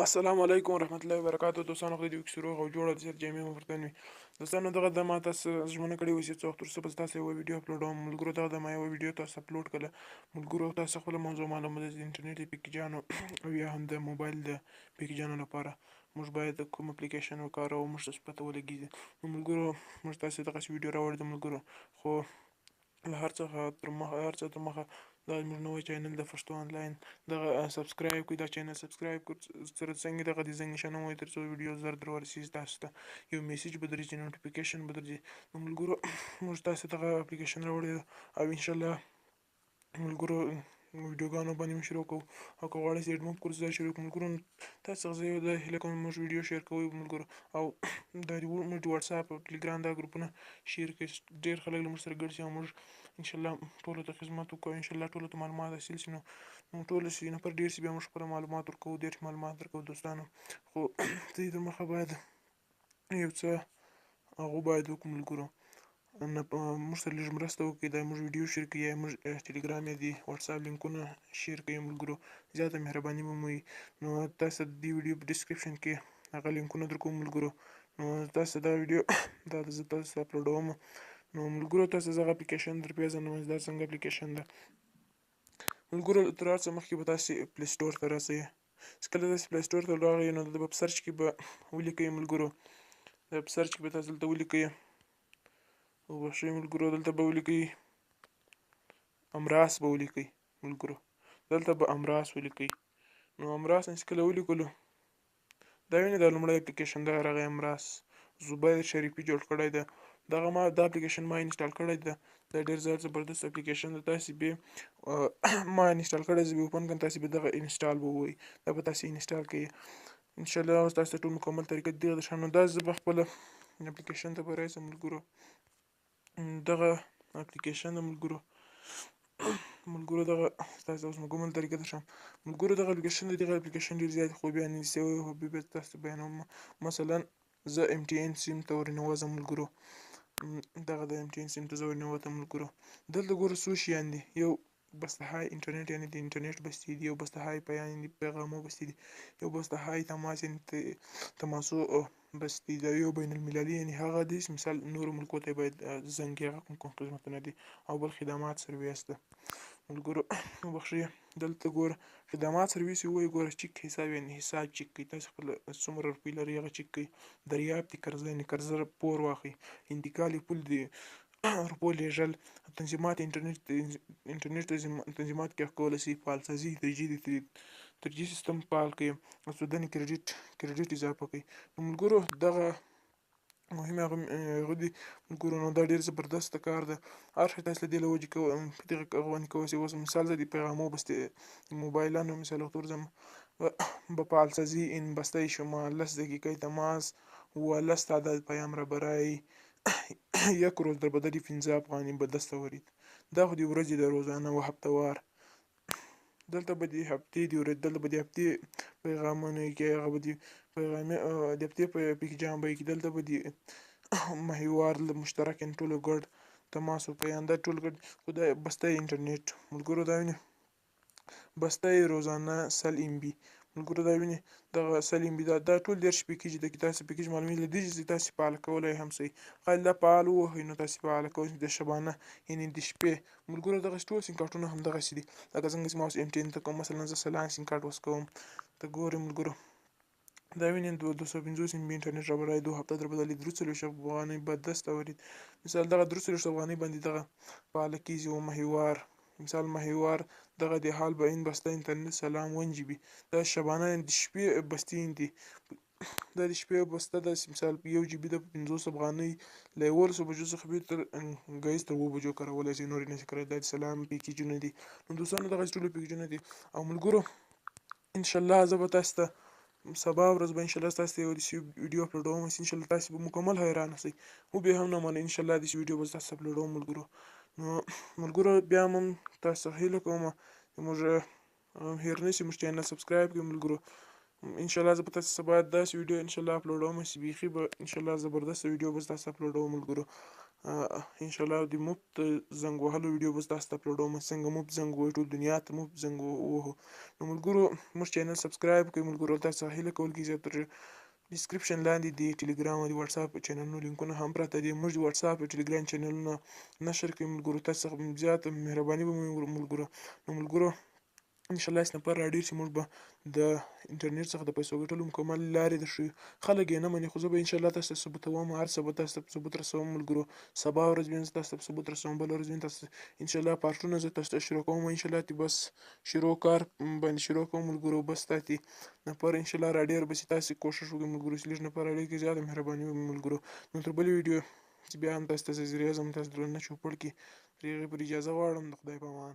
السلام علیکم ورحمت الله وبرکاتو. دوستانو خدای دې وکړي چې روغ او جوړ او د صحت جامې مو ورته وي. دوستانو دغه د ما تاسو ژمنه کړې وه چې څه وخت وروسته به تاسو یوه ویډیو اپلوډوم. ملګرو دغه د ما یوه ویډیو تاسو اپلوډ کړله. ملګرو تاسو خپله موضوع معلومه ده چې د انټرنیټ د پیکیجانو او یا هم د موبایل د پیکیجانو لپاره موږ باید کوم اپلیکیشن وکاروو، موږ ته پته ولګېږي. نو ملګرو موږ تاسو ته دغسې ویډیو راوړې ده ملګرو، خو له هر څه تر مخه دا زموږ نوی چینل د پښتو آنلاین دغه سبسکرایب کړئ. دا چینل سبسکرایب سره څنګه دغه د زنګ نښانه ووهئ تر څو ویډیو زر در ورسیږي تاسو ته یو میسیج به درځي، نوټیفیکیشن به درځي. نو ملګرو موږ تاسو ته دغه اپلیکیشن راوړی ده او انشاءالله ملګرو ویډیوګانو باندې مو شروع کوو او که غواړئ چې ایډموب کورس دا شروع کړو ملګرو تاسو څخه زه یو دا هیله کوم موږ ویډیو شیر کوو ملګرو او دا موږ د واتساپ او ټلیګرام دا ګروپونه شیر کړئ، ډېر خلک له موږ سره ګډ شي او موږ انشاءالله ټولو ته خدمت وکړو، انشاءالله ټولو ته معلومات حاصل شي. نو ټولو چې نفر ډېر شي بیا موږ خپله معلومات ورکوو، ډېر معلومات درکوو دوستانو، خو د دې تر مخه باید یو څه هغو باید وکړو ملګرو، موږ سره لږ مرسته وکړئ، دا موږ ویډیو شیر کړئ یا موږ ټلیګرام یا د واتساپ لینکونه شیر کړئ ملګرو، زیاته مهرباني به مو وي. نو تاسو د دې ویډیو په ډسکرپشن کې هغه لینکونه درکوم ملګرو. نو تاسو دا ویډیو دا زه تاسو ته اپلوډوم. نو ملګرو تاسو زه هغه اپلیکیشن در پیژنم چې دا څنګه اپلیکیشن ده ملګرو. تر هر څه مخکې به تاسې پلی سټور ته راسئ. چې کله تاسې پلی سټور ته راغئ نو دلته به په سرچ کې به ولیکئ ملګرو، په سرچ کې به تاسو دلته ولیکئ وبښئ ملګرو، دلته به ولیکئ امراس به ولیکئ ملګرو، دلته به امراس ولیکئ. نو امراس چې کله ولیکلو دا وینئ دا لومړی اپلیکیشن دغه راغی امراس، زبیر شریفي جوړ کړی ده. دا اپلیکیشن ما انسټال کړی ده، دا ډېر زبردست اپلیکیشن ده. تاسې به ما انسټال کړی زه به اوپن کړم، تاسې به دغه انسټال به ووایي، دا به تاسې انسټال کوئ انشاءالله. اوس تاسو ته ټول مکمل طریقه دغه درښیم. نو دا زه به خپله اپلیکیشن ته به راشم ملګرو، دغه اپلیکیشن د ملګرو دغه تاسو اوس مکمل طریقه درښیم ملګرو. دغه اپلیکیشن ډېر زیاتې خوبیانې دي سوی خو بیا تاسو ته بیانوم. مثلا زه MTN سیم ته ورننوځم ملګرو، دغه د MTN سیم ته زه ورننوتم ملګرو. دلته ګوره څو شیان دي، یو بس د های انټرنیټ یعنې د انټرنیټ بستې دي، یو بس د های پیام یعنې پیغامو بستې دي، یو بس د های تماس یعنې تماسو بستې ده، یو بین المللي یعنې هغه دی چې مثال نورو ملکو ته باید زنګ هغه کوم خدمتونه دي، او بل خدمات سرویس ده ملګرو. وبښئ دلته ګوره خدمات سرویس ووایي، ګوره چک حساب یعنې حساب چک کوي، تاسې خپله څومره روپۍ لرئ هغه چک کوي. دریافت قرضه یعنې قرضه پور واخلئ. انتقال پول د روپو لیږل. تنظیمات انټرنیټ تنظیمات کې کولی شئ، فعالسازي ترجیح سیستم فعال کړئ، سودنې کریډیټ اضافه کړئ. نو ملګرو دغه مهم هغه دي ملګرو. نو دا ډېر زبردسته کار ده، هر شی تاسو له دې له وجې دغه باندې کولی شئ. اوس مثال زه د پیغامو بستې موبایلانو مثال ورته ورځم به فعالسازی این بسته شما 10 دقیقه تماس و 10 تعداد پیام را برای 1 روز در بدل 15 افغانی به دست آورید. دا خو د ورځې د روزانه و هفته وار، دلته به د هفتې د ورځې دلته به د هفتې پیغامونه کې هغه به د هفتې پیغام به کې، دلته به د ماهیوار مشترک ټولو ګډ تماس و پیام دا ټول ګډ. خو دا بسته انټرنیټ ملګرو دا وینئ بسته روزانه 100 MB ملګرو دا وینئ دغه 100 MB دا ټول 10 پیکیج ده کې تاسو پیکیج معلومېږي له دې چې تاسې فعال کولی هم شئ. خالی دا فعال ووهئ نو تاسې فعاله کولی شئ. د شبانه یعنې د شپې ملګرو دغسې ټول سیم کارټونه همدغسې دي لکه څنګه چې ما اوس MTN ته کوم مثلا زه سلام سیم کارټ اوس کوم ته ګورئ ملګرو دا وینئ 250 MB اینترنت را برای 2 هفته در بدل 43 افغانی به دست آورید. مثال دغه 43 افغانی باندې دغه فعاله کېږي. و ماهیوار مثال ماهیوار دغه د حال به این بسته اینترنت سلام 1 GB دا شبانه د شپې بستې دي، دا د شپې بسته ده مثال 1 GB ده 50 افغانۍ له 11 بجو څخه بېرته ګایز تر 2 بجو کارولی شئ، نور یې نشئ کولای. دا د سلام پیکیجونه دي. نو دوستانو دغسې ټول پیکیجونه دي او ملګرو انشاءالله زه به تاسو ته سبا ورځ به انشاءالله تاسو ته یو داسې ویډیو اپلوډوم چې انشاءالله تاسې به مکمل حیرانه شئ، خو بیا هم نه منئ انشاءالله داسې ویډیو به تاسو ته اپلوډوم ملګرو. نو ملګرو بیا هم تاسو څخه هیله کوم چې موږ هېر نه شي موږ چینل سبسکرایب کړئ ملګرو. ان شاء الله زه به تاسو ته باید داسې ویډیو ان شاء الله اپلوډوم چې بیخي به ان شاء الله زبردست ویډیو به تاسو ته اپلوډوم ملګرو. ان شاء الله د مفت زنګ وهلو ویډیو به تاسو ته اپلوډوم څنګه مفت زنګ ووهو ټول دنیا ته مفت زنګ ووهو. نو ملګرو موږ چینل سبسکرایب کړئ ملګرو. تاسو هیله کول کیږي تر ډسکرپشن لاندې د ټلګرام او د واتساپ چینلونو لینکونه هم پراته دي. موږ د واتساپ او ټلګرام چینلونه نشر کړئ ملګرو. تاسو څخه زیاته مهرباني به ملګرو. نو ملګرو ان شاء الله اس نه پر راډیو چې موږ به د انټرنیټ څخه د پیسو ګټلو مکمل لارې درښیو. خلک یې نه مني خو زه به ان شاء الله تاسو ته ثبوتوم. هر څه به تاسو ته ثبوت رسوم ملګرو. سبا ورځ بیا زه تاسو ته ثبوت رسوم. بله ورځ بیا تاسو ان شاء الله پارټونه زه تاسو ته شروع کوم. ان شاء الله بس شروع کار باندې شروع کوم ملګرو. بس تاسو نفر ان شاء الله راډیو بس تاسو کوشش وکړئ ملګرو چې لږ نفر راډیو کې زیاته مهرباني وکړئ ملګرو. نو تر بلې ویډیو چې بیا هم تاسو ته زه اعظم تاسو درنه چوپړ کې پرې اجازه غواړم. د خدای په امان.